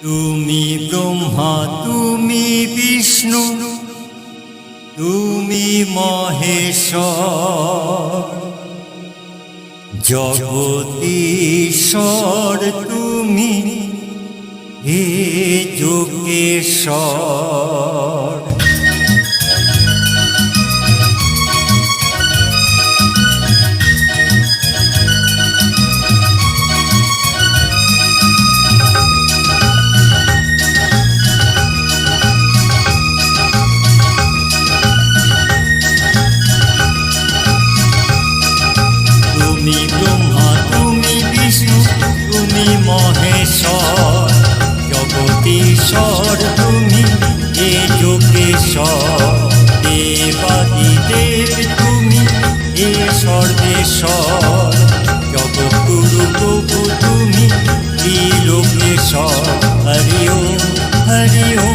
তুমি ব্রহ্মা, তুমি বিষ্ণু, তুমি মহেশ্বর, জগদীশ্বর তুমি হে যোগেশ্বর। তুমি ব্রহ্মা, তুমি বিষ্ণু, তুমি মহেশ্বর, জগদীশ্বর তুমি হে যোগেশ্বর। দেবাদিদেব তুমি হে সর্বেশ্বর, জগৎগুরু প্রভু তুমি ত্রিলোকেশ্বর। হরি ওম হরি ওম।